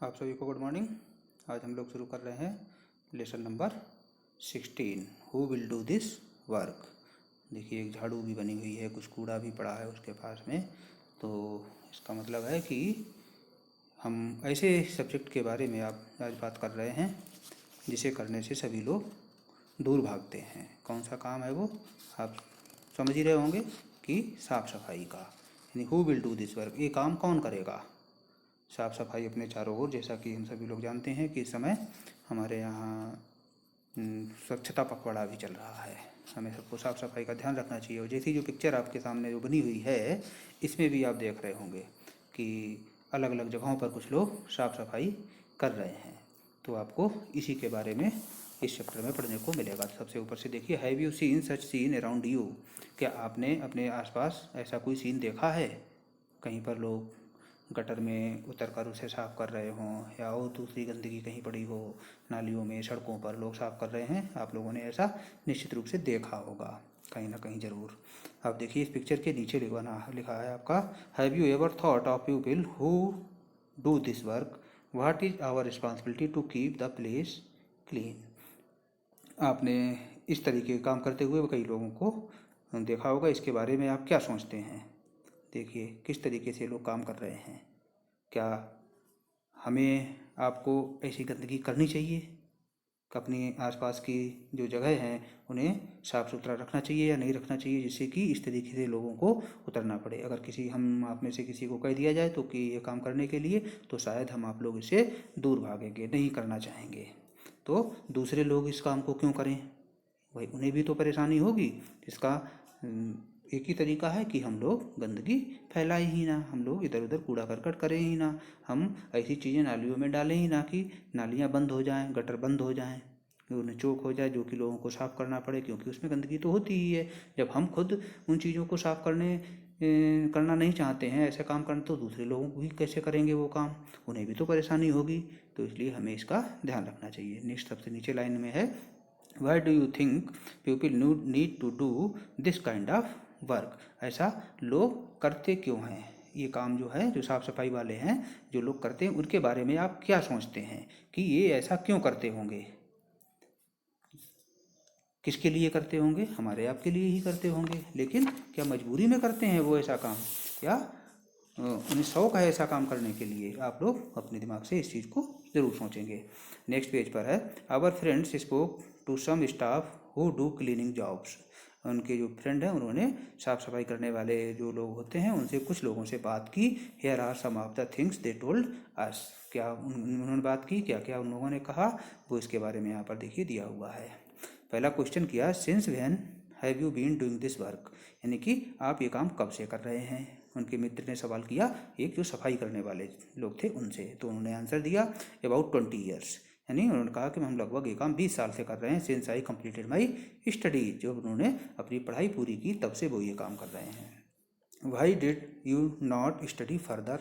आप सभी को गुड मॉर्निंग। आज हम लोग शुरू कर रहे हैं lesson number 16। Who will do this work. देखिए एक झाड़ू भी बनी हुई है, कुछ कूड़ा भी पड़ा है उसके पास में। तो इसका मतलब है कि हम ऐसे सब्जेक्ट के बारे में आज बात कर रहे हैं जिसे करने से सभी लोग दूर भागते हैं। कौन सा काम है वो आप समझ ही रहे होंगे कि साफ़ सफाई का, यानी who will do this work. ये काम कौन करेगा? साफ़ सफाई अपने चारों ओर, जैसा कि हम सभी लोग जानते हैं कि इस समय हमारे यहाँ स्वच्छता पखवाड़ा भी चल रहा है। हमें सबको साफ़ सफाई का ध्यान रखना चाहिए। और जैसी जो पिक्चर आपके सामने जो बनी हुई है, इसमें भी आप देख रहे होंगे कि अलग अलग जगहों पर कुछ लोग साफ़ सफाई कर रहे हैं। तो आपको इसी के बारे में इस चैप्टर में पढ़ने को मिलेगा। तो सबसे ऊपर से देखिए, have you seen such scene around you. क्या आपने अपने आसपास ऐसा कोई सीन देखा है? कहीं पर लोग गटर में उतर कर उसे साफ़ कर रहे हों, या और दूसरी गंदगी कहीं पड़ी हो, नालियों में, सड़कों पर लोग साफ़ कर रहे हैं। आप लोगों ने ऐसा निश्चित रूप से देखा होगा कहीं ना कहीं ज़रूर। आप देखिए इस पिक्चर के नीचे लिखा है आपका, have you ever thought of people who do this work, what is our responsibility to keep the place clean. आपने इस तरीके के काम करते हुए कई लोगों को देखा होगा। इसके बारे में आप क्या सोचते हैं? देखिए किस तरीके से लोग काम कर रहे हैं। क्या हमें आपको ऐसी गंदगी करनी चाहिए? अपने आसपास की जो जगह हैं उन्हें साफ़ सुथरा रखना चाहिए या नहीं रखना चाहिए, जिससे कि इस तरीके से लोगों को उतरना पड़े। अगर हम आप में से किसी को कह दिया जाए तो कि ये काम करने के लिए, तो शायद हम आप लोग इससे दूर भागेंगे, नहीं करना चाहेंगे। तो दूसरे लोग इस काम को क्यों करें? भाई उन्हें भी तो परेशानी होगी। इसका एक ही तरीका है कि हम लोग गंदगी फैलाएं ही ना, हम लोग इधर उधर कूड़ा करकट करें ही ना, हम ऐसी चीज़ें नालियों में डालें ही ना कि नालियाँ बंद हो जाएं, गटर बंद हो जाएं, उन्हें चोक हो जाए, जो कि लोगों को साफ़ करना पड़े, क्योंकि उसमें गंदगी तो होती ही है। जब हम खुद उन चीज़ों को साफ़ करना नहीं चाहते हैं, ऐसे काम करना, तो दूसरे लोगों को भी कैसे करेंगे वो काम? उन्हें भी तो परेशानी होगी। तो इसलिए हमें इसका ध्यान रखना चाहिए। नेक्स्ट सबसे नीचे लाइन में है, why do you think people need to do this kind of work. ऐसा लोग करते क्यों हैं? ये काम जो है, जो साफ़ सफाई वाले हैं, जो लोग करते हैं, उनके बारे में आप क्या सोचते हैं कि ये ऐसा क्यों करते होंगे? किसके लिए करते होंगे? हमारे आपके लिए ही करते होंगे। लेकिन क्या मजबूरी में करते हैं वो ऐसा काम, या उन्हें शौक है ऐसा काम करने के लिए? आप लोग अपने दिमाग से इस चीज़ को ज़रूर सोचेंगे। नेक्स्ट पेज पर है, our friends spoke to some staff who do cleaning jobs. उनके जो फ्रेंड हैं उन्होंने साफ़ सफाई करने वाले जो लोग होते हैं उनसे कुछ लोगों से बात की। Here are some of the things they told us. क्या उन्होंने बात की? क्या क्या उन लोगों ने कहा, वो इसके बारे में यहाँ पर देखिए दिया हुआ है। पहला क्वेश्चन किया, since when have you been doing this work, यानी कि आप ये काम कब से कर रहे हैं? उनके मित्र ने सवाल किया, एक जो सफाई करने वाले लोग थे उनसे। तो उन्होंने आंसर दिया, अबाउट 20 ईयर्स। यानी उन्होंने कहा कि हम लगभग ये काम 20 साल से कर रहे हैं। Since I completed my study, जब उन्होंने अपनी पढ़ाई पूरी की तब से वो ये काम कर रहे हैं। Why did you not study further.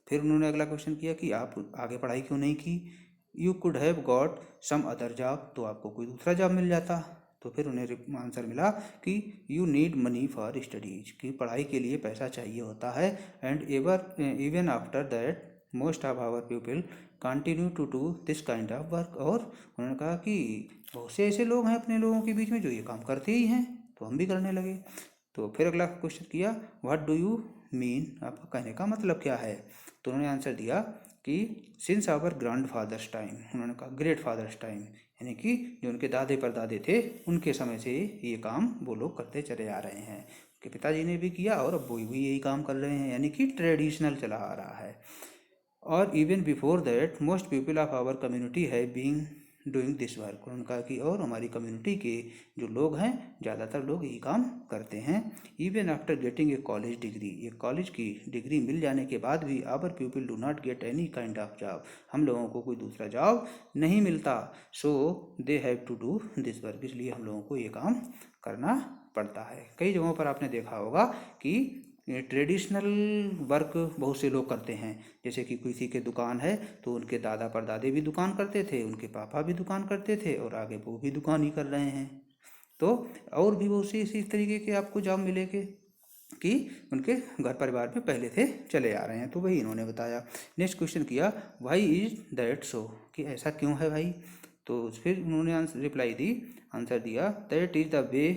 फिर उन्होंने अगला क्वेश्चन किया कि आप आगे पढ़ाई क्यों नहीं की? You could have got some other job, तो आपको कोई दूसरा जॉब मिल जाता। तो फिर उन्हें आंसर मिला कि you need money for studies, कि पढ़ाई के लिए पैसा चाहिए होता है। And even after that most of our people continue to do this kind of work. और उन्होंने कहा कि बहुत से ऐसे लोग हैं अपने लोगों के बीच में जो ये काम करते ही हैं, तो हम भी करने लगे। तो फिर अगला क्वेश्चन किया, व्हाट डू यू मीन, आपका कहने का मतलब क्या है? तो उन्होंने आंसर दिया कि since our grandfathers time, उन्होंने कहा ग्रेट फादर्स टाइम, यानी कि जो उनके दादे परदादे थे उनके समय से ये काम वो लोग करते चले आ रहे हैं। उनके पिताजी ने भी किया और अब वो भी यही काम कर रहे हैं, यानी कि ट्रेडिशनल चला आ रहा है। और even before that most people of our community है बीइंग डूइंग दिस वर्क। उन्होंने कहा कि और हमारी कम्युनिटी के जो लोग हैं, ज़्यादातर लोग यही काम करते हैं। Even after getting a college degree, ये कॉलेज की डिग्री मिल जाने के बाद भी our people do not get any kind of job, हम लोगों को कोई दूसरा जॉब नहीं मिलता। So they have to do this work, इसलिए हम लोगों को ये काम करना पड़ता है। कई जगहों पर आपने देखा होगा कि ट्रेडिशनल वर्क बहुत से लोग करते हैं। जैसे कि किसी के दुकान है तो उनके दादा परदादे भी दुकान करते थे, उनके पापा भी दुकान करते थे, और आगे वो भी दुकान ही कर रहे हैं। तो और भी बहुत सी इसी तरीके के आपको जॉब मिलेंगे। कि उनके घर परिवार में पहले से चले आ रहे हैं, तो वही इन्होंने बताया। नेक्स्ट क्वेश्चन किया व्हाई इज दैट सो, कि ऐसा क्यों है भाई। तो फिर उन्होंने आंसर दिया that is the way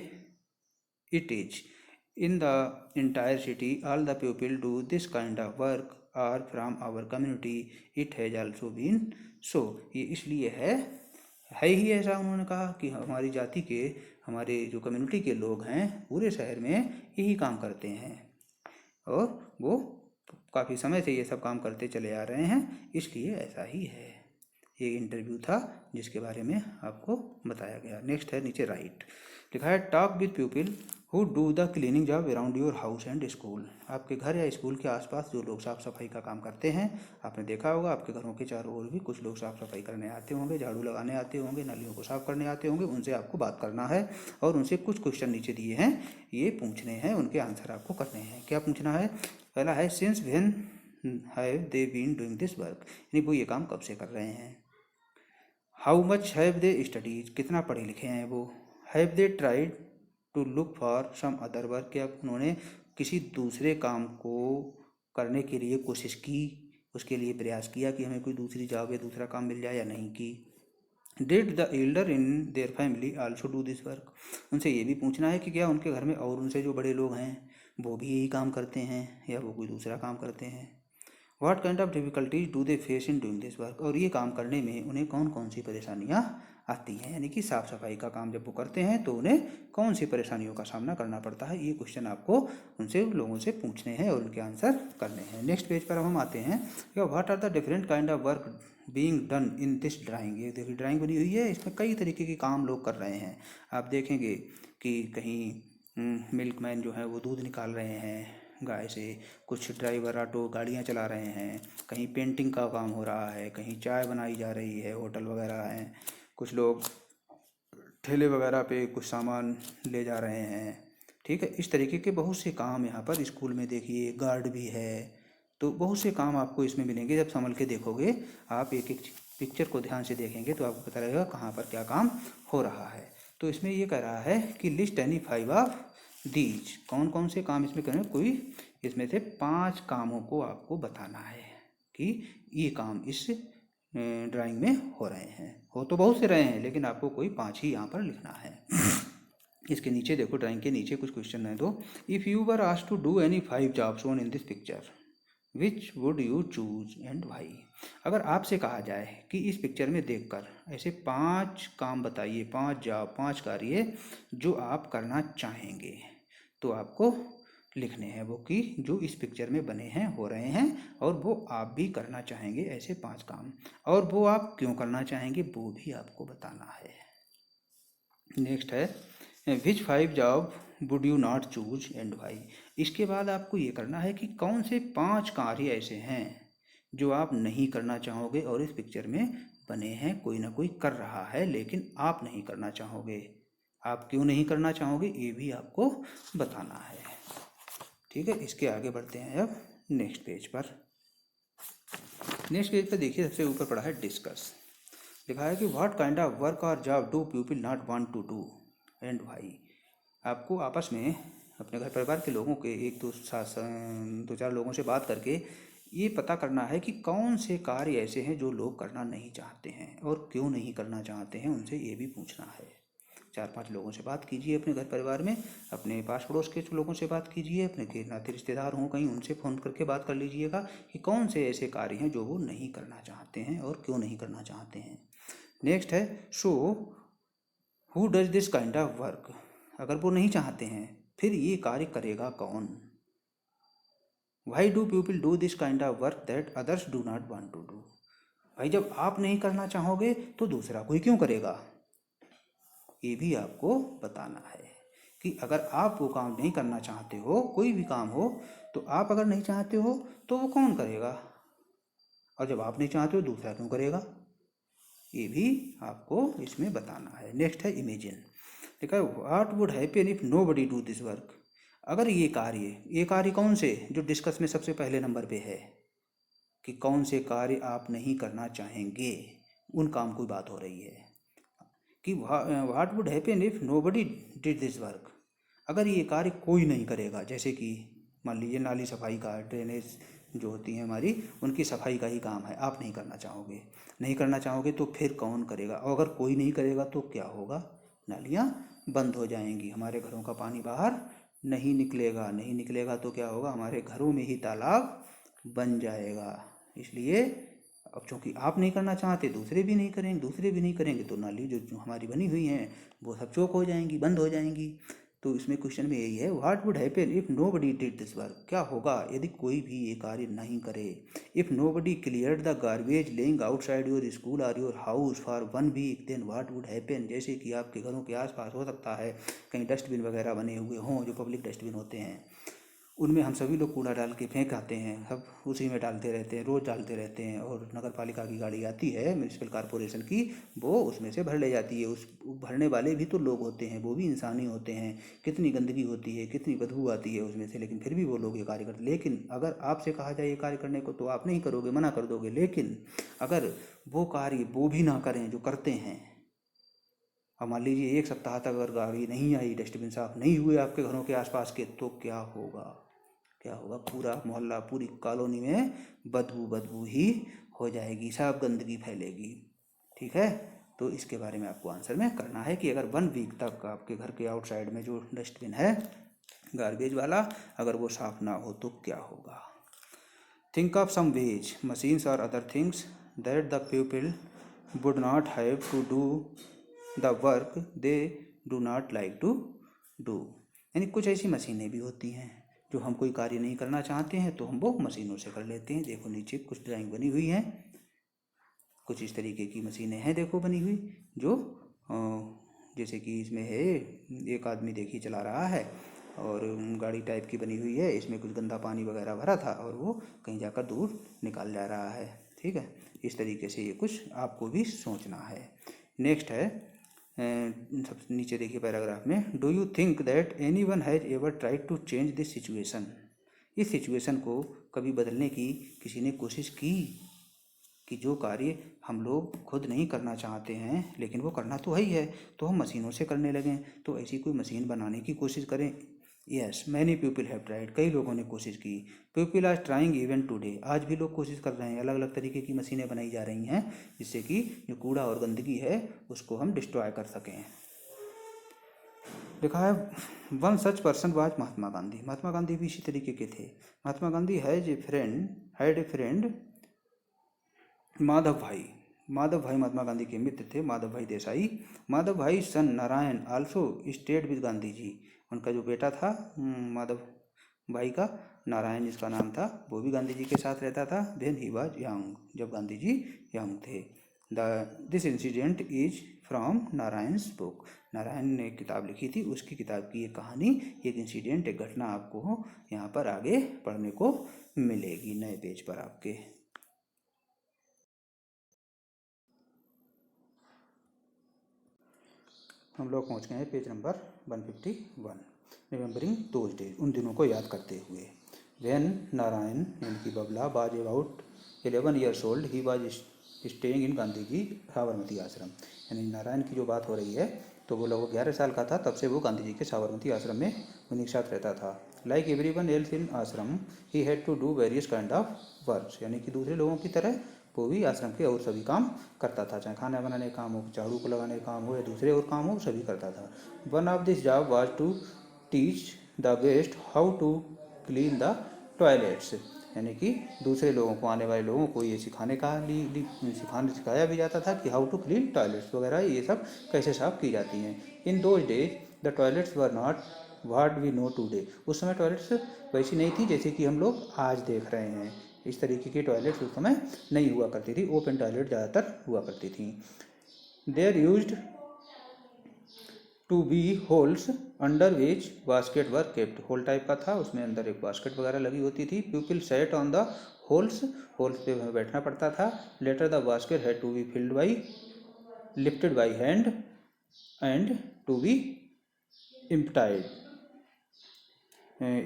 it is in the entire city all the people do this kind of work are from our community it has also been so. ये इसलिए है ही ऐसा। उन्होंने कहा कि हमारी जाति के, हमारे जो कम्युनिटी के लोग हैं पूरे शहर में यही काम करते हैं और वो काफ़ी समय से ये सब काम करते चले आ रहे हैं, इसलिए ऐसा ही है। ये इंटरव्यू था जिसके बारे में आपको बताया गया। नेक्स्ट है नीचे राइट, लिखा है talk with people who do the cleaning job around your house and school. आपके घर या स्कूल के आसपास जो लोग साफ़ सफाई का काम करते हैं, आपने देखा होगा आपके घरों के चारों ओर भी कुछ लोग साफ़ सफाई करने आते होंगे, झाड़ू लगाने आते होंगे, नालियों को साफ़ करने आते होंगे। उनसे आपको बात करना है और उनसे कुछ क्वेश्चन नीचे दिए हैं, ये पूछने हैं, उनके आंसर आपको करने हैं। क्या पूछना है? पहला है since when have they been doing this work, यानी वो ये काम कब से कर रहे हैं। How much have they studies, कितना पढ़े लिखे हैं वो। Have they tried to look for some other work, क्या उन्होंने किसी दूसरे काम को करने के लिए कोशिश की, उसके लिए प्रयास किया कि हमें कोई दूसरी जॉब या दूसरा काम मिल जाए या नहीं की। Did the Elder in their family also do this work, उनसे ये भी पूछना है कि क्या उनके घर में और उनसे जो बड़े लोग हैं वो भी यही काम करते हैं या वो कोई दूसरा काम करते हैं। What kind of difficulties do they face in doing this work, और ये काम करने में उन्हें कौन कौन सी परेशानियाँ आती हैं, यानी कि साफ़ सफाई का काम जब वो करते हैं तो उन्हें कौन सी परेशानियों का सामना करना पड़ता है। ये क्वेश्चन आपको उनसे लोगों से पूछने हैं और उनके आंसर करने हैं। नेक्स्ट पेज पर हम आते हैं कि what are the different kind of work being done in this drawing. ये देखिए ड्राइंग बनी हुई है, इसमें कई तरीके के काम लोग कर रहे हैं। आप देखेंगे कि कहीं मिल्कमैन जो है वो दूध निकाल रहे हैं गाय से, कुछ ड्राइवर ऑटो गाड़ियाँ चला रहे हैं, कहीं पेंटिंग का काम हो रहा है, कहीं चाय बनाई जा रही है, होटल वगैरह हैं, कुछ लोग ठेले वगैरह पे कुछ सामान ले जा रहे हैं। ठीक है, इस तरीके के बहुत से काम यहाँ पर स्कूल में देखिए, गार्ड भी है, तो बहुत से काम आपको इसमें मिलेंगे। जब संभल के देखोगे आप, एक एक पिक्चर को ध्यान से देखेंगे तो आपको पता लगेगा कहाँ पर क्या काम हो रहा है। तो इसमें ये कह रहा है कि लिस्ट एनी 5 ऑफ दीज, कौन कौन से काम इसमें करें, कोई इसमें से 5 कामों को आपको बताना है कि ये काम इस ड्राइंग में हो रहे हैं। हो तो बहुत से रहे हैं लेकिन आपको कोई 5 ही यहाँ पर लिखना है। इसके नीचे देखो, ड्राइंग के नीचे कुछ क्वेश्चन है। तो if you were asked to do any 5 jobs shown in this picture which would you choose and why. अगर आपसे कहा जाए कि इस पिक्चर में देखकर ऐसे 5 काम बताइए, 5 जॉब, 5 कार्य जो आप करना चाहेंगे, तो आपको लिखने हैं वो कि जो इस पिक्चर में बने हैं, हो रहे हैं और वो आप भी करना चाहेंगे ऐसे 5 काम, और वो आप क्यों करना चाहेंगे वो भी आपको बताना है। नेक्स्ट है which 5 job would you not choose and why. इसके बाद आपको ये करना है कि कौन से 5 कार्य ऐसे हैं जो आप नहीं करना चाहोगे और इस पिक्चर में बने हैं, कोई ना कोई कर रहा है लेकिन आप नहीं करना चाहोगे। आप क्यों नहीं करना चाहोगे ये भी आपको बताना है। ठीक है, इसके आगे बढ़ते हैं अब नेक्स्ट पेज पर। नेक्स्ट पेज पर देखिए, सबसे ऊपर पड़ा है डिस्कस। लिखा है कि व्हाट काइंड ऑफ वर्क और job do people not want to do and why. आपको आपस में अपने घर परिवार के लोगों के दो चार लोगों से बात करके ये पता करना है कि कौन से कार्य ऐसे हैं जो लोग करना नहीं चाहते हैं और क्यों नहीं करना चाहते हैं, उनसे ये भी पूछना है। 4-5 लोगों से बात कीजिए अपने घर परिवार में, अपने पास पड़ोस के लोगों से बात कीजिए, अपने के नाते रिश्तेदार हों कहीं, उनसे फ़ोन करके बात कर लीजिएगा कि कौन से ऐसे कार्य हैं जो वो नहीं करना चाहते हैं और क्यों नहीं करना चाहते हैं। नेक्स्ट है so who does this kind of work. अगर वो नहीं चाहते हैं फिर ये कार्य करेगा कौन। Why do people do this kind of work that others do not want to do. भाई जब आप नहीं करना चाहोगे तो दूसरा कोई क्यों करेगा, ये भी आपको बताना है कि अगर आप वो काम नहीं करना चाहते हो, कोई भी काम हो, तो आप अगर नहीं चाहते हो तो वो कौन करेगा, और जब आप नहीं चाहते हो दूसरा क्यों करेगा, ये भी आपको इसमें बताना है। नेक्स्ट है इमेजिन। देखा है what would happen if nobody do this work. अगर ये कार्य कौन से जो डिस्कस में सबसे पहले नंबर पे है कि कौन से कार्य आप नहीं करना चाहेंगे, उन काम की बात हो रही है कि what would happen if nobody did this work. अगर ये कार्य कोई नहीं करेगा, जैसे कि मान लीजिए नाली सफाई का, ड्रेनेज जो होती हैं हमारी, उनकी सफाई का ही काम है, आप नहीं करना चाहोगे तो फिर कौन करेगा? और अगर कोई नहीं करेगा तो क्या होगा? नालियाँ बंद हो जाएंगी, हमारे घरों का पानी बाहर नहीं निकलेगा तो क्या होगा? हमारे घरों में ही तालाब बन जाएगा। इसलिए अब चूँकि आप नहीं करना चाहते, दूसरे भी नहीं करेंगे तो नाली जो हमारी बनी हुई हैं वो सब चौक हो जाएंगी, बंद हो जाएंगी। तो इसमें क्वेश्चन में यही है, what would happen if nobody did this work? क्या होगा यदि कोई भी ये कार्य नहीं करे? If nobody cleared the garbage lying outside your school और your house for 1 week, then what would happen? जैसे कि आपके घरों के आसपास हो सकता है कहीं डस्टबिन वगैरह बने हुए हों, जो पब्लिक डस्टबिन होते हैं, उनमें हम सभी लोग कूड़ा डाल के फेंक आते हैं, सब उसी में डालते रहते हैं, रोज़ डालते रहते हैं, और नगर पालिका की गाड़ी आती है, म्यूनसिपल कॉरपोरेशन की, वो उसमें से भर ले जाती है। उस भरने वाले भी तो लोग होते हैं, वो भी इंसान ही होते हैं। कितनी गंदगी होती है, कितनी बदबू आती है उसमें से, लेकिन फिर भी वो लोग ये कार्य करते। लेकिन अगर आपसे कहा जाए ये कार्य करने को तो आप नहीं करोगे, मना कर दोगे। लेकिन अगर वो कार्य वो भी ना करें जो करते हैं, अब मान लीजिए 1 सप्ताह तक अगर गाड़ी नहीं आई, डस्टबिन साफ नहीं हुए आपके घरों के आसपास के, तो क्या होगा? पूरा मोहल्ला, पूरी कॉलोनी में बदबू ही हो जाएगी, सब गंदगी फैलेगी। ठीक है, तो इसके बारे में आपको आंसर में करना है कि अगर 1 वीक तक आपके घर के आउटसाइड में जो डस्टबिन है गार्बेज वाला, अगर वो साफ ना हो तो क्या होगा? Think of some ways, machines और other things that the people would not have to do the work they do not like to do. यानी कुछ ऐसी मशीनें भी होती हैं जो हम कोई कार्य नहीं करना चाहते हैं तो हम वो मशीनों से कर लेते हैं। देखो नीचे कुछ ड्राइंग बनी हुई हैं, कुछ इस तरीके की मशीनें हैं देखो बनी हुई, जो जैसे कि इसमें है एक आदमी देखिए चला रहा है और गाड़ी टाइप की बनी हुई है, इसमें कुछ गंदा पानी वगैरह भरा था और वो कहीं जाकर दूर निकाल जा रहा है। ठीक है, इस तरीके से ये कुछ आपको भी सोचना है। नेक्स्ट है, सब नीचे देखिए पैराग्राफ में, do you think that anyone has ever tried to change this situation? इस सिचुएशन को कभी बदलने की किसी ने कोशिश की? कि जो कार्य हम लोग खुद नहीं करना चाहते हैं लेकिन वो करना तो है ही है, तो हम मशीनों से करने लगें। तो ऐसी कोई मशीन बनाने की कोशिश करें। Yes, many people have tried, कई लोगों ने कोशिश की। People are trying even today, आज भी लोग कोशिश कर रहे हैं, अलग अलग तरीके की मशीनें बनाई जा रही हैं जिससे कि जो कूड़ा और गंदगी है उसको हम डिस्ट्रॉय कर सकें। लिखा है, one such person was Mahatma Gandhi. Mahatma Gandhi भी इसी तरीके के थे। Mahatma Gandhi had a friend Madhav Bhai. Mahatma Gandhi के मित्र थे माधव भाई Desai. Madhav Bhai son Narayan also stayed with Gandhi ji. उनका जो बेटा था माधव भाई का, नारायण जिसका नाम था, वो भी गांधी जी के साथ रहता था। देन ही वाज यंग, जब गांधी जी यंग थे। This incident is from Narayan's book. Narayan ने एक किताब लिखी थी, उसकी किताब की एक कहानी, एक इंसिडेंट, एक घटना आपको यहाँ पर आगे पढ़ने को मिलेगी नए पेज पर आपके। हम लोग पहुँच गए हैं page number 151, remembering those days, उन दिनों को याद करते हुए। वैन नारायण यानी कि Babla was about 11 years old, he was staying in Gandhi ji Sabarmati Ashram. यानी नारायण की जो बात हो रही है तो वो लगभग 11 साल का था, तब से वो गांधी जी के साबरमती आश्रम में उन्हीं के साथ रहता था। Like everyone else in ashram ही had to do various kind of works, यानी कि दूसरे लोगों की तरह वो भी आश्रम के और सभी काम करता था, चाहे खाना बनाने का काम हो, झाड़ू को लगाने का काम हो या दूसरे और काम हो, सभी करता था। One of this job was to teach the guest how to clean the toilets, यानी कि दूसरे लोगों को, आने वाले लोगों को ये सिखाया भी जाता था कि हाउ टू क्लीन टॉयलेट्स वगैरह, ये सब कैसे साफ की जाती हैं। In those days the toilets were not what we know today. उस समय टॉयलेट्स वैसी नहीं थी जैसे कि हम लोग आज देख रहे हैं। इस तरीके की टॉयलेट्स उस समय नहीं हुआ करती थी, ओपन टॉयलेट ज़्यादातर हुआ करती थी। There used to be holes under which basket were kept, hole type का था, उसमें अंदर एक बास्केट वगैरह लगी होती थी। People sat on the holes पे हमें बैठना पड़ता था। Later the basket had to be filled by lifted by hand and to be emptied.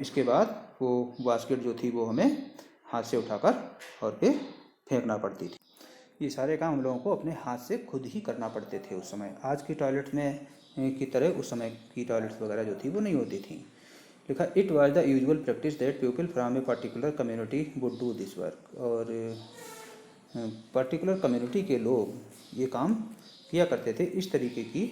इसके बाद वो बास्केट जो थी वो हमें हाथ से उठाकर और पे फेंकना पड़ती थी। ये सारे काम हम लोगों को अपने हाथ से खुद ही करना पड़ते थे उस समय। आज की टॉयलेट में की तरह उस समय की टॉयलेट्स वगैरह जो थी वो नहीं होती थी। लिखा it was the usual practice that people from a particular community would do this work. और पर्टिकुलर कम्युनिटी के लोग ये काम किया करते थे। इस तरीके की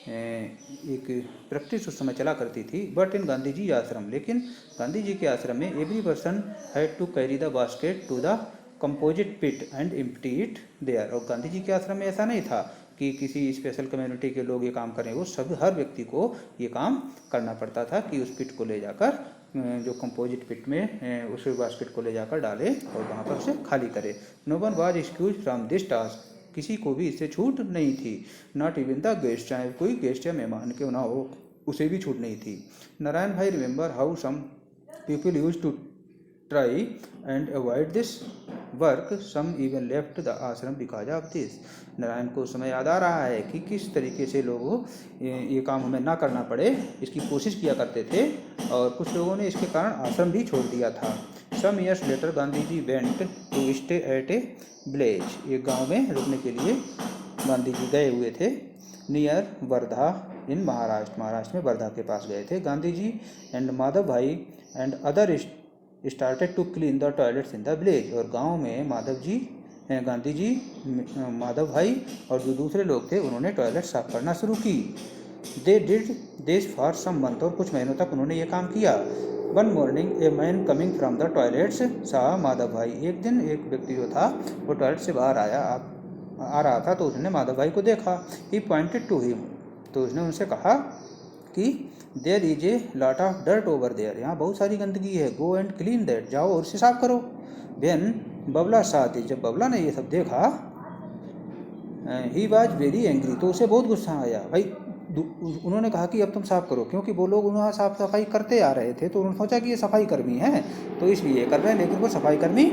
एक प्रैक्टिस उस समय चला करती थी। बट इन गांधी जी आश्रम, लेकिन गांधी जी के आश्रम में every person had to carry the basket to the composite pit and empty it there. और गांधी जी के आश्रम में ऐसा नहीं था कि किसी स्पेशल कम्युनिटी के लोग ये काम करें, वो सब हर व्यक्ति को ये काम करना पड़ता था कि उस पिट को ले जाकर जो कंपोजिट पिट में उस बास्केट को ले जाकर डाले और वहाँ पर उसे खाली करे। No one was excuse from this task, किसी को भी इससे छूट नहीं थी। नॉट इवन द गेस्ट, चाहे कोई गेस्ट या मेहमान क्यों ना हो उसे भी छूट नहीं थी। Narayan bhai remember how some people use to try and avoid this work, some even left the ashram because of this. Narayan को उस समय याद आ रहा है कि किस तरीके से लोग ये काम हमें ना करना पड़े इसकी कोशिश किया करते थे, और कुछ लोगों ने इसके कारण आश्रम भी छोड़ दिया था। Some years later Gandhi ji went to stay at a village, एक गांव में रुकने के लिए गांधी जी गए हुए थे। नियर वर्धा इन महाराष्ट्र, महाराष्ट्र में वर्धा के पास गए थे। Gandhi ji and Madhav bhai and other started to clean the toilets in the village. और गांव में माधव जी, गांधी जी, माधव भाई और जो दूसरे लोग थे उन्होंने टॉयलेट साफ करना शुरू की। They did this for some month, और कुछ महीनों तक उन्होंने ये काम किया। One morning a man coming from the toilets saw Madhav bhai, एक दिन एक व्यक्ति जो था वो टॉयलेट से बाहर आ रहा था, तो उसने माधव भाई को देखा। ही पॉइंटेड टू हिम, तो उसने उनसे कहा कि there is a lot of dirt over there, यहाँ बहुत सारी गंदगी है। गो एंड क्लीन दैट, जाओ और उसे साफ करो। देन बबला साथ ही, जब बबला ने ये सब देखा, ही वॉज वेरी एंग्री, तो उसे बहुत गुस्सा आया। भाई उन्होंने कहा कि अब तुम साफ करो, क्योंकि वो लोग वहाँ साफ सफाई करते आ रहे थे, तो उन्होंने सोचा कि ये सफाई कर्मी हैं तो इसलिए कर रहे हैं, लेकिन वो सफाई कर्मी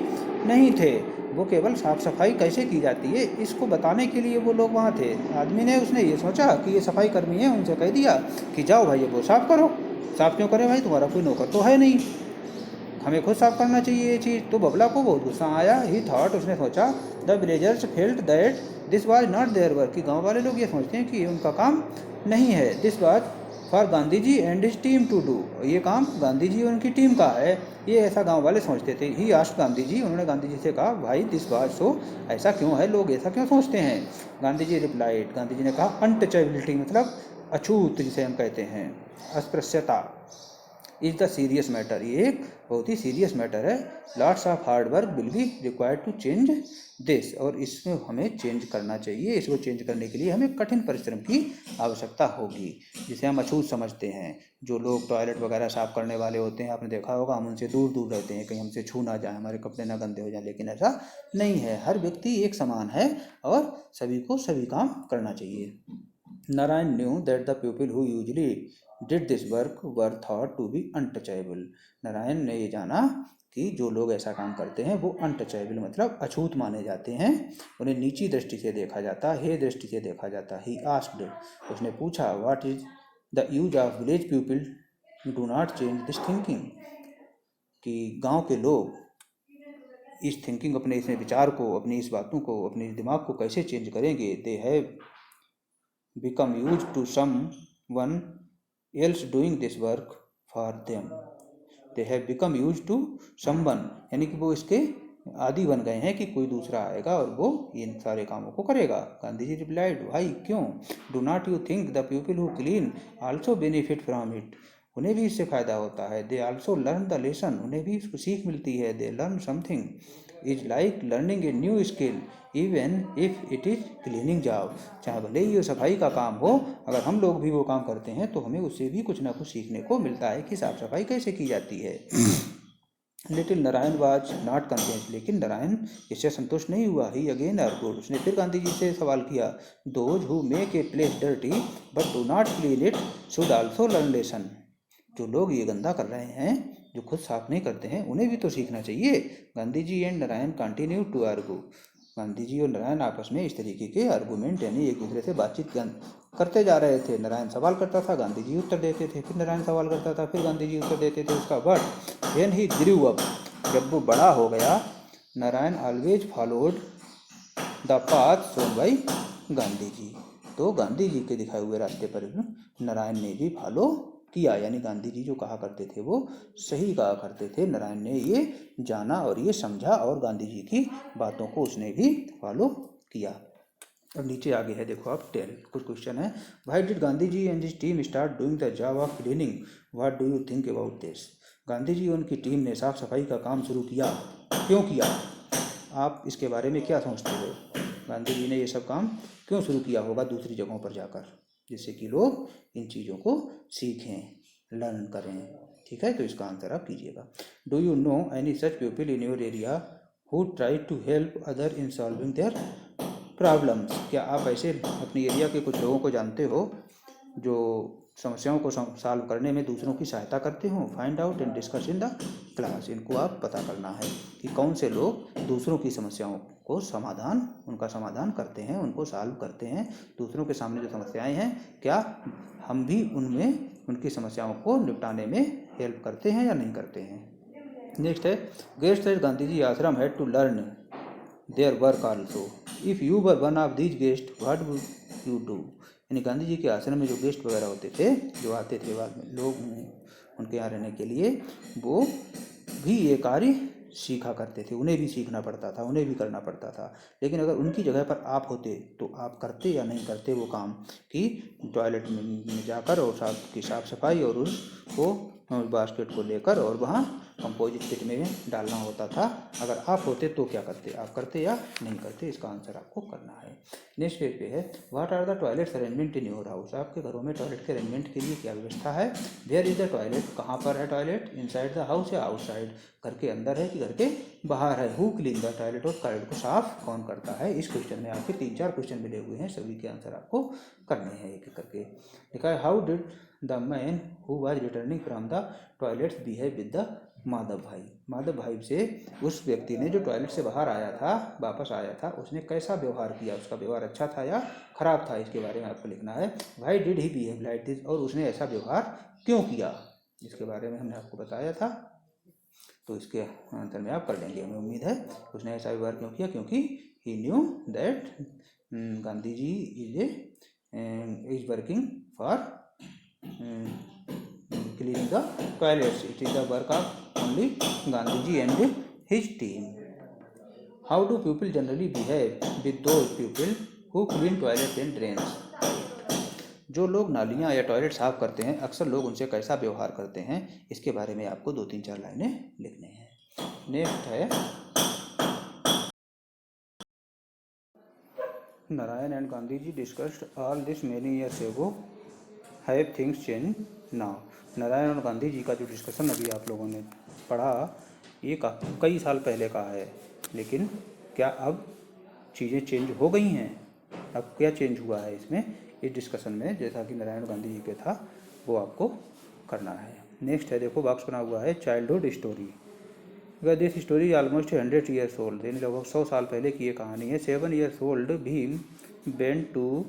नहीं थे, वो केवल साफ सफाई कैसे की जाती है इसको बताने के लिए वो लोग वहाँ थे। आदमी ने उसने ये सोचा कि ये सफाई कर्मी है, उनसे कह दिया कि जाओ भाई वो साफ करो। साफ क्यों करें भाई, तुम्हारा कोई नौकर तो है नहीं, हमें खुद साफ करना चाहिए ये चीज़। तो बबला को बहुत गुस्सा आया। ही थॉट, उसने सोचा, the villagers felt that this was not their work, कि गाँव वाले लोग ये सोचते हैं कि ये उनका काम नहीं है। This was for Gandhi ji and his team to do, ये काम गांधी जी और उनकी टीम का है, ये ऐसा गांव वाले सोचते थे। ही आस्क्ड गांधी जी, उन्होंने गांधी जी से कहा भाई दिस वाज सो, ऐसा क्यों है, लोग ऐसा क्यों सोचते हैं। गांधी जी रिप्लाइड, गांधी जी ने कहा अनटचेबिलिटी, मतलब अछूत जिसे हम कहते हैं, अस्पृश्यता, इज द सीरियस मैटर, ये एक बहुत ही सीरियस मैटर है। Lots of hard work will be required to change this, और इसमें हमें चेंज करना चाहिए, इसको चेंज करने के लिए हमें कठिन परिश्रम की आवश्यकता होगी, जिसे हम अछूत समझते हैं। जो लोग टॉयलेट वगैरह साफ करने वाले होते हैं, आपने देखा होगा, हम उनसे दूर दूर रहते हैं, कहीं हमसे छू ना जाए, हमारे कपड़े ना गंदे हो जाए, लेकिन ऐसा नहीं है, हर व्यक्ति एक समान है और सभी को सभी काम करना चाहिए। Narayan knew that the people who usually did this work were thought to be untouchable, Narayan ने ये जाना कि जो लोग ऐसा काम करते हैं वो अनटचेबल, मतलब अछूत माने जाते हैं, उन्हें नीची दृष्टि से देखा जाता है, हे दृष्टि से देखा जाता है। ही आस्क्ड, उसने पूछा, what is the use of village people do not change this thinking, कि गांव के लोग इस थिंकिंग, अपने इस विचार को, अपनी इस बातों को, अपने दिमाग को कैसे चेंज करेंगे। They have become use to someone else doing this work for them, they have become used to someone, यानी कि वो इसके आदि बन गए हैं कि कोई दूसरा आएगा और वो इन सारे कामों को करेगा। गांधी जी रिप्लाइड, भाई क्यों, do not you think the people who clean also benefit from it, उन्हें भी इससे फ़ायदा होता है। They also learn the lesson, उन्हें भी इसको सीख मिलती है। They learn something, is like learning a new skill even if it is cleaning job, चाहे भले ही ये सफाई का काम हो, अगर हम लोग भी वो काम करते हैं तो हमें उससे भी कुछ ना कुछ सीखने को मिलता है कि साफ सफाई कैसे की जाती है। Little Narayan was not convinced, लेकिन नारायण इससे संतुष्ट नहीं हुआ। ही अगेन आर्ग्यूड, उसने फिर गांधी जी से सवाल किया, those who make a place dirty but do not clean it should also learn lesson, जो लोग ये गंदा कर रहे हैं, जो खुद साफ नहीं करते हैं, उन्हें भी तो सीखना चाहिए। Gandhi ji and Narayan continue to argue, Gandhi ji और नारायण आपस में इस तरीके के आर्गूमेंट, यानी एक दूसरे से बातचीत करते जा रहे थे। नारायण सवाल करता था, गांधी जी उत्तर देते थे, फिर नारायण सवाल करता था, फिर गांधी जी उत्तर देते थे उसका। But when he grew up, जब वो बड़ा हो गया, Narayan always followed the path shown by Gandhi ji, तो गांधी जी के दिखाए हुए रास्ते पर नारायण ने भी फॉलो किया, यानी गांधी जी जो कहा करते थे वो सही कहा करते थे। नारायण ने ये जाना और ये समझा और गांधी जी की बातों को उसने भी फॉलो किया। अब नीचे आगे है देखो आप 10 कुछ क्वेश्चन है। Why did Gandhi ji and his team start doing the job of cleaning, what do you think about this. Gandhi ji और उनकी टीम ने साफ सफाई का काम शुरू किया, क्यों किया, आप इसके बारे में क्या सोचते हो। गांधी जी ने ये सब काम क्यों शुरू किया होगा दूसरी जगहों पर जाकर, जिससे कि लोग इन चीज़ों को सीखें, लर्न करें। ठीक है, तो इसका आंसर आप कीजिएगा। Do you know any such people in your area who try to help other in solving their problems. क्या आप ऐसे अपनी एरिया के कुछ लोगों को जानते हो जो समस्याओं को सॉल्व करने में दूसरों की सहायता करते हो। Find out and discuss in the class. इनको आप पता करना है कि कौन से लोग दूसरों की समस्याओं को उनका समाधान करते हैं, उनको सॉल्व करते हैं। दूसरों के सामने जो समस्याएं हैं, क्या हम भी उनकी समस्याओं को निपटाने में हेल्प करते हैं या नहीं करते हैं। नेक्स्ट है, guest at Gandhi ji ashram had to learn their work also. If you were one of these guest what would you do. यानी गांधी जी के आश्रम में जो गेस्ट वगैरह होते थे, जो आते थे बाद में लोग उनके यहाँ रहने के लिए, वो भी ये कार्य सीखा करते थे, उन्हें भी सीखना पड़ता था, उन्हें भी करना पड़ता था। लेकिन अगर उनकी जगह पर आप होते तो आप करते या नहीं करते वो काम, कि टॉयलेट में जाकर और साफ सफाई और उसको बास्केट को लेकर और वहाँ कंपोजिट पिट में डालना होता था। अगर आप होते तो क्या करते, आप करते या नहीं करते, इसका आंसर आपको करना है। नेक्स्ट पेज पे है, what are the toilets arrangement in your house. आपके घरों में टॉयलेट के अरेंजमेंट के लिए क्या व्यवस्था है। वेयर इज द टॉयलेट, कहाँ पर है टॉयलेट, इनसाइड द हाउस या आउटसाइड, घर के अंदर है कि घर के बाहर है। हु क्लीन द टॉयलेट, और टॉयलेट को साफ कौन करता है। इस क्वेश्चन में आपके 3-4 क्वेश्चन मिले हुए हैं, सभी के आंसर आपको करने हैं एक एक करके। लिखा है, how did the man who was returning from the toilets behave with the Madhav भाई। माधव भाई से उस व्यक्ति ने जो टॉयलेट से बाहर आया था, वापस आया था, उसने कैसा व्यवहार किया, उसका व्यवहार अच्छा था या खराब था, इसके बारे में आपको लिखना है। Why did he behave like this, और उसने ऐसा व्यवहार क्यों किया, इसके बारे में हमने आपको बताया था। तो इसके आंसर में आप कर लेंगे, हमें उम्मीद है। उसने ऐसा व्यवहार क्यों किया, क्योंकि he knew that Gandhi ji is working for cleaning the toilets. It is the work of only Gandhiji and his team. How do people generally behave with those people who clean toilets and drains? जो लोग नालियाँ या toilet साफ करते हैं, अक्सर लोग उनसे कैसा व्यवहार करते हैं, इसके बारे में आपको 2-3-4 लाइनें लिखने हैं। नेक्स्ट है, Narayan and Gandhi ji discussed all this many years ago, have things change now. Narayan और गांधी जी का जो डिस्कशन अभी आप लोगों ने पढ़ा, ये कई साल पहले का है, लेकिन क्या अब चीज़ें चेंज हो गई हैं। अब क्या चेंज हुआ है इसमें, इस डिस्कशन में, जैसा कि नारायण गांधी जी के था, वो आपको करना है। नेक्स्ट है, देखो बॉक्स बना हुआ है, childhood story. This story almost 100 years old, यानी लगभग 100 साल पहले की ये कहानी है। 7 years old Bhim went to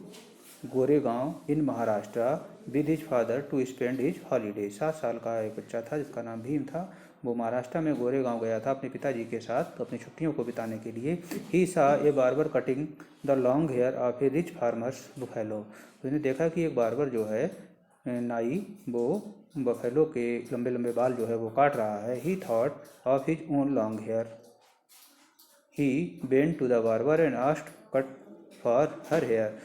Goregaon in Maharashtra with his father to spend his holiday. 7 साल का एक बच्चा था जिसका नाम भीम था, वो महाराष्ट्र में गोरेगांव गया था अपने पिताजी के साथ अपनी छुट्टियों को बिताने के लिए। He saw a barber cutting the long hair of a rich farmer's buffalo. उसने देखा कि एक बार्बर जो है नाई, वो बफेलो के लंबे लंबे बाल जो है वो काट रहा है। He thought of his own long hair, he went to the barber and asked cut for her hair.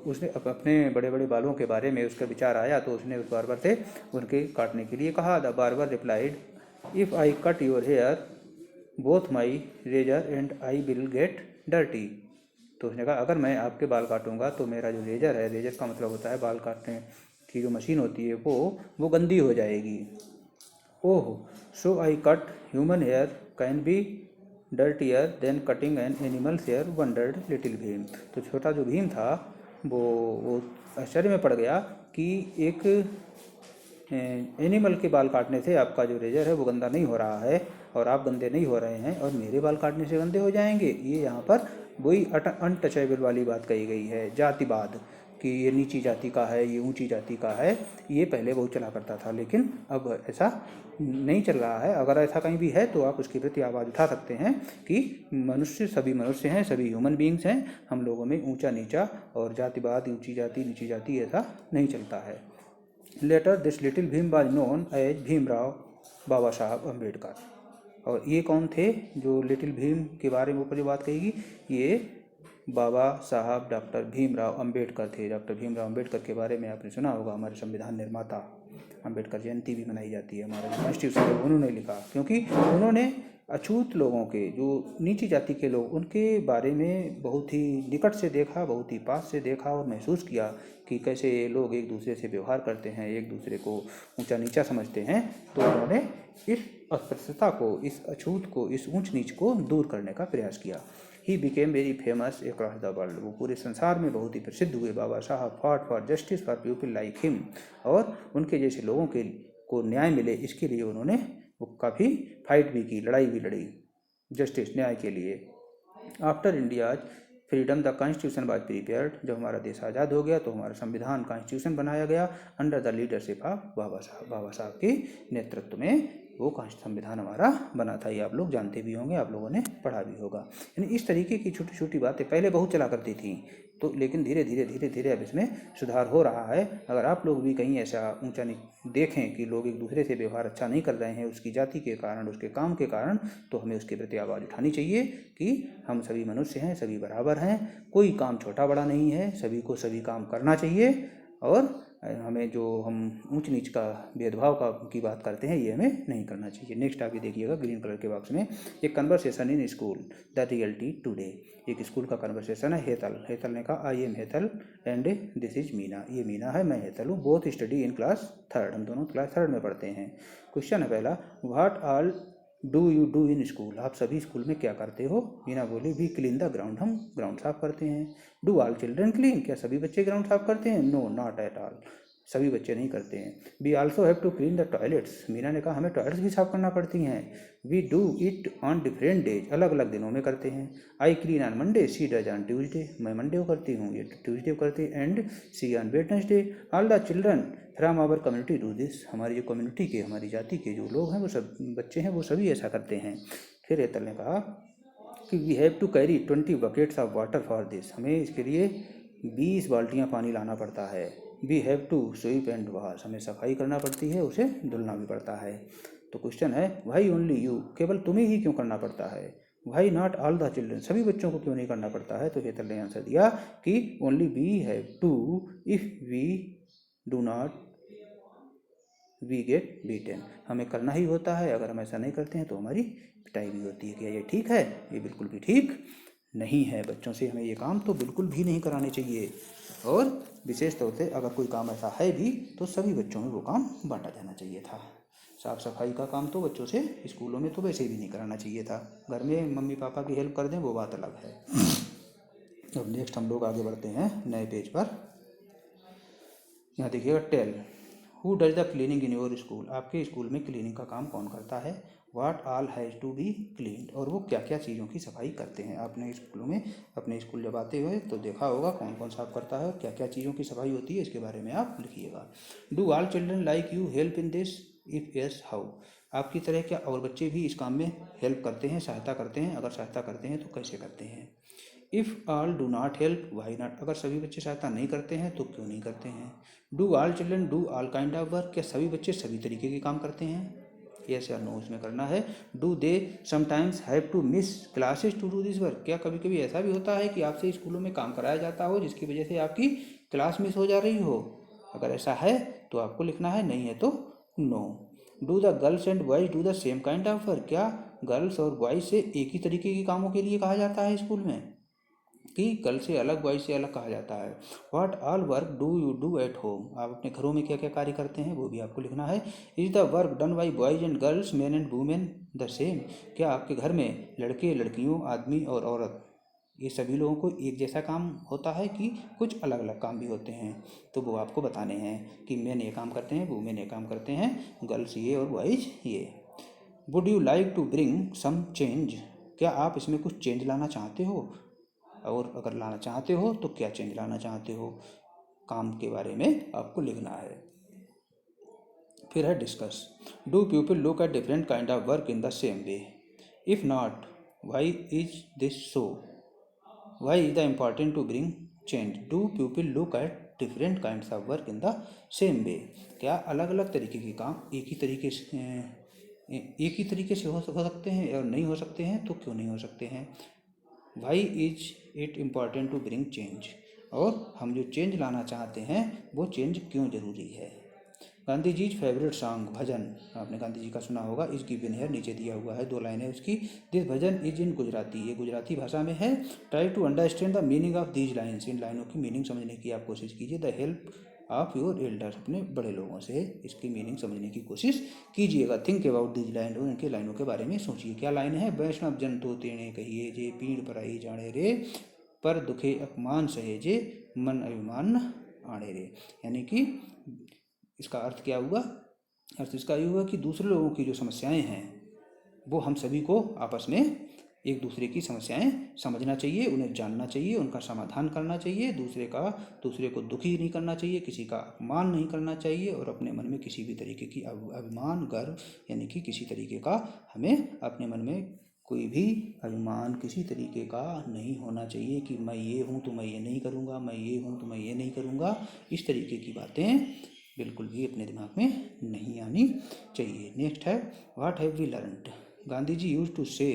उसने अपने बड़े बड़े बालों के बारे में उसका विचार आया, तो उसने उस बार्बर से उनके काटने के लिए कहा। The barber replied, if I cut your hair both my razor and I will get dirty. तो उसने कहा, अगर मैं आपके बाल काटूंगा तो मेरा जो रेजर है, रेजर का मतलब होता है बाल काटने की जो मशीन होती है, वो गंदी हो जाएगी। Oh, so I cut human hair can be dirtier than cutting an animal's hair, wondered little Bhim. तो छोटा जो भीम था वो आश्चर्य में पड़ गया कि एक एनिमल के बाल काटने से आपका जो रेजर है वो गंदा नहीं हो रहा है, और आप गंदे नहीं हो रहे हैं और मेरे बाल काटने से गंदे हो जाएंगे, ये यहाँ पर वही अनटचेबल वाली बात कही गई है, जातिवाद, कि ये नीची जाति का है, ये ऊंची जाति का है। ये पहले बहुत चला करता था, लेकिन अब ऐसा नहीं चल रहा है। अगर ऐसा कहीं भी है तो आप उसके प्रति आवाज़ उठा सकते हैं कि मनुष्य, सभी मनुष्य हैं, सभी ह्यूमन बींग्स हैं, हम लोगों में ऊंचा नीचा और जातिवाद, ऊंची जाति नीची जाति ऐसा नहीं चलता है। Later this little Bhim was known as Bhimrao Baba Sahab Ambedkar. और ये कौन थे जो लिटिल भीम के बारे में ऊपर जो बात कहेगी, ये बाबा साहब डॉक्टर भीमराव अंबेडकर थे। डॉक्टर भीमराव अंबेडकर के बारे में आपने सुना होगा, हमारे संविधान निर्माता, अंबेडकर जयंती भी मनाई जाती है। हमारा जो कॉन्स्टिट्यूशन है उन्होंने लिखा, क्योंकि उन्होंने अछूत लोगों के, जो नीची जाति के लोग, उनके बारे में बहुत ही निकट से देखा, बहुत ही पास से देखा और महसूस किया कि कैसे लोग एक दूसरे से व्यवहार करते हैं, एक दूसरे को ऊंचा नीचा समझते हैं। तो उन्होंने इस अस्पृश्यता को, इस अछूत को, इस ऊंच नीच को दूर करने का प्रयास किया। He became very famous across the world. वो पूरे संसार में बहुत ही प्रसिद्ध हुए। बाबा साहब fought for justice for people like him, और उनके जैसे लोगों के को न्याय मिले, इसके लिए उन्होंने वो काफ़ी फाइट भी की, लड़ाई भी लड़ी जस्टिस, न्याय के लिए। After India's freedom the constitution was prepared. जब हमारा देश आज़ाद हो गया तो हमारा संविधान, कॉन्स्टिट्यूशन बनाया गया अंडर द लीडरशिप ऑफ बाबा साहब। बाबा साहब के नेतृत्व में वो संविधान हमारा बना था। ये आप लोग जानते भी होंगे, आप लोगों ने पढ़ा भी होगा। यानी इस तरीके की छोटी छोटी बातें पहले बहुत चला करती थी, तो लेकिन धीरे धीरे अब इसमें सुधार हो रहा है। अगर आप लोग भी कहीं ऐसा ऊंचा देखें कि लोग एक दूसरे से व्यवहार अच्छा नहीं कर रहे हैं उसकी जाति के कारण, उसके काम के कारण, तो हमें उसके प्रति आवाज़ उठानी चाहिए कि हम सभी मनुष्य हैं, सभी बराबर हैं, कोई काम छोटा बड़ा नहीं है, सभी को सभी काम करना चाहिए। और हमें जो हम ऊंच नीच का भेदभाव का की बात करते हैं, ये हमें नहीं करना चाहिए। नेक्स्ट आगे देखिएगा ग्रीन कलर के बॉक्स में, एक conversation in school the reality today. एक स्कूल का कन्वर्सेशन है। हेतल ने कहा, I am Hetal and this is Meena. ये मीना है, मैं हेतल हूँ। Both study in class third, हम दोनों क्लास थर्ड में पढ़ते हैं। क्वेश्चन है पहला, what all do you do in school. आप सभी स्कूल में क्या करते हो। मीना बोली, वी क्लीन द ग्राउंड, हम ग्राउंड साफ करते हैं। डू ऑल चिल्ड्रन क्लीन, क्या सभी बच्चे ग्राउंड साफ करते हैं। नो नॉट एट ऑल, सभी बच्चे नहीं करते हैं। We also have to clean the toilets, Meena ने कहा हमें टॉयलेट्स भी साफ करना पड़ती हैं। We do it on different days, अलग अलग दिनों में करते हैं। I clean on Monday, she does on Tuesday, मैं मंडे को करती हूँ, ये ट्यूजडे को करती है। And see on Wednesday. All the children from our community do this, हमारी जो कम्युनिटी के, हमारी जाति के जो लोग हैं, वो सब बच्चे हैं, वो सभी ऐसा करते हैं। फिर हेतल ने कहा कि we have to carry 20 buckets of water for this, हमें इसके लिए 20 बाल्टियाँ पानी लाना पड़ता है। We have to sweep and wash, हमें सफाई करना पड़ती है, उसे धुलना भी पड़ता है। तो क्वेश्चन है, व्हाई ओनली यू, केवल तुम्हें ही क्यों करना पड़ता है। Why not all the children, सभी बच्चों को क्यों नहीं करना पड़ता है। तो हेतल ने आंसर दिया कि only we have to, if we do not we get beaten, हमें करना ही होता है, अगर हम ऐसा नहीं करते हैं तो हमारी पिटाई भी होती है। क्या ये ठीक है। ये बिल्कुल भी ठीक नहीं है। बच्चों से हमें ये काम तो बिल्कुल भी नहीं कराने चाहिए। और विशेष तौर से अगर कोई काम ऐसा है भी तो सभी बच्चों में वो काम बांटा जाना चाहिए था। साफ़ सफाई का काम तो बच्चों से स्कूलों में तो वैसे भी नहीं कराना चाहिए था। घर में मम्मी पापा की हेल्प कर दें वो बात अलग है। अब नेक्स्ट हम लोग आगे बढ़ते हैं नए पेज पर। यहाँ देखिएगा, tell who does the cleaning in your school, आपके स्कूल में क्लीनिंग का काम कौन करता है। What all has to be cleaned, और वो क्या क्या चीज़ों की सफाई करते हैं। आपने स्कूलों में अपने स्कूल जब आते हुए तो देखा होगा कौन कौन साफ करता है और क्या क्या चीज़ों की सफाई होती है, इसके बारे में आप लिखिएगा। Do all children like you help in this, if yes how, आपकी तरह क्या और बच्चे भी इस काम में हेल्प करते हैं, सहायता करते हैं। अगर सहायता करते हैं तो कैसे करते हैं। If all do not help why not, अगर सभी बच्चे सहायता नहीं करते हैं तो क्यों नहीं करते हैं। Do all children do all kind of work, क्या सभी बच्चे सभी तरीके के काम करते हैं। यस या नो इसमें करना है। Do they sometimes have to miss classes to do this work, क्या कभी कभी ऐसा भी होता है कि आपसे स्कूलों में काम कराया जाता हो जिसकी वजह से आपकी क्लास मिस हो जा रही हो। अगर ऐसा है तो आपको लिखना है, नहीं है तो no. Do the girls and boys do the same kind of work, क्या गर्ल्स और बॉयज से एक ही तरीके के कामों के लिए कहा जाता है स्कूल में, कि गर्ल्स से अलग बॉयज से अलग कहा जाता है। What all work do you do at home, आप अपने घरों में क्या क्या कार्य करते हैं वो भी आपको लिखना है। Is the work done by boys and girls man and women the same, क्या आपके घर में लड़के लड़कियों आदमी और औरत ये सभी लोगों को एक जैसा काम होता है कि कुछ अलग अलग काम भी होते हैं। तो वो आपको बताने हैं कि मैन ये काम करते हैं, वुमेन ये काम करते हैं, गर्ल्स ये और बॉयज ये। Would you like to bring some change, क्या आप इसमें कुछ चेंज लाना चाहते हो, और अगर लाना चाहते हो तो क्या चेंज लाना चाहते हो, काम के बारे में आपको लिखना है। फिर है discuss, do people look at different kind of work in the same way, if not why is this so, why is the important to bring change, do people look at different kinds of work in the same way, क्या अलग अलग तरीके के काम एक ही तरीके से हो सकते हैं और नहीं हो सकते हैं, तो क्यों नहीं हो सकते हैं। Why is it important to bring change, और हम जो चेंज लाना चाहते हैं वो चेंज क्यों ज़रूरी है। गांधी जी फेवरेट सॉन्ग भजन, आपने गांधी जी का सुना होगा, इस गिवन है, नीचे दिया हुआ है 2 लाइनें उसकी। This bhajan is in Gujarati, ये गुजराती भाषा में है। Try to understand the meaning of these lines, इन लाइनों की मीनिंग समझने की आप कोशिश कीजिए। The help of your elders, अपने बड़े लोगों से इसकी मीनिंग समझने की कोशिश कीजिएगा। थिंक अबाउट दीज लाइन, इनके लाइनों के बारे में सोचिए। क्या लाइन है, वैष्णव जन तो तेणे कहिए जे पीड़ पराई जाने रे, पर दुखे अपमान सहे जे मन अभिमान आणे रे, यानी कि इसका अर्थ क्या हुआ, अर्थ इसका ये हुआ कि दूसरे लोगों की जो समस्याएं हैं वो हम सभी को आपस में एक दूसरे की समस्याएं समझना चाहिए, उन्हें जानना चाहिए, उनका समाधान करना चाहिए, दूसरे को दुखी नहीं करना चाहिए, किसी का अपमान नहीं करना चाहिए, और अपने मन में किसी भी तरीके की अभिमान गर्व, यानी कि किसी तरीके का हमें अपने मन में कोई भी अभिमान किसी तरीके का नहीं होना चाहिए कि मैं ये हूँ तो मैं ये नहीं करूँगा, मैं ये हूँ तो मैं ये नहीं करूँगा, इस तरीके की बातें बिल्कुल भी अपने दिमाग में नहीं आनी चाहिए। नेक्स्ट है, what have we learned, Gandhi ji used to say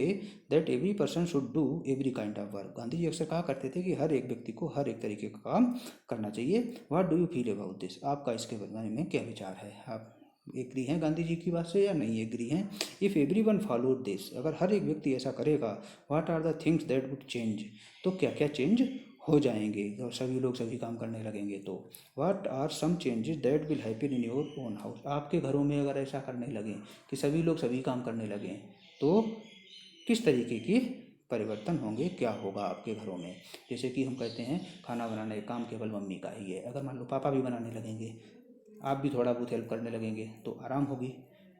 that every person should do every kind of work, Gandhi ji अक्सर कहा करते थे कि हर एक व्यक्ति को हर एक तरीके का काम करना चाहिए। What do you feel about this, आपका इसके बारे में क्या विचार है, आप एग्री हैं गांधी जी की बात से या नहीं एग्री हैं। If everyone followed this, अगर हर एक व्यक्ति ऐसा करेगा, what are the things that would change, तो क्या क्या चेंज हो जाएंगे, और सभी लोग सभी काम करने लगेंगे तो। What are some changes that will happen in your own house, आपके घरों में अगर ऐसा करने लगें कि सभी लोग सभी काम करने लगें तो किस तरीके की परिवर्तन होंगे, क्या होगा आपके घरों में। जैसे कि हम कहते हैं खाना बनाने का काम केवल मम्मी का ही है, अगर मान लो पापा भी बनाने लगेंगे, आप भी थोड़ा बहुत हेल्प करने लगेंगे तो आराम होगी।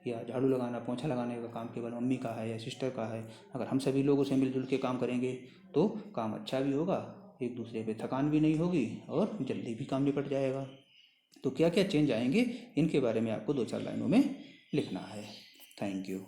या झाड़ू लगाना पोंछा लगाने का काम केवल मम्मी का है या सिस्टर का है, अगर हम सभी लोग उसे मिलजुल के काम करेंगे तो काम अच्छा भी होगा, एक दूसरे पे थकान भी नहीं होगी और जल्दी भी काम निपट जाएगा। तो क्या क्या चेंज आएंगे इनके बारे में आपको 2-4 लाइनों में लिखना है। Thank you.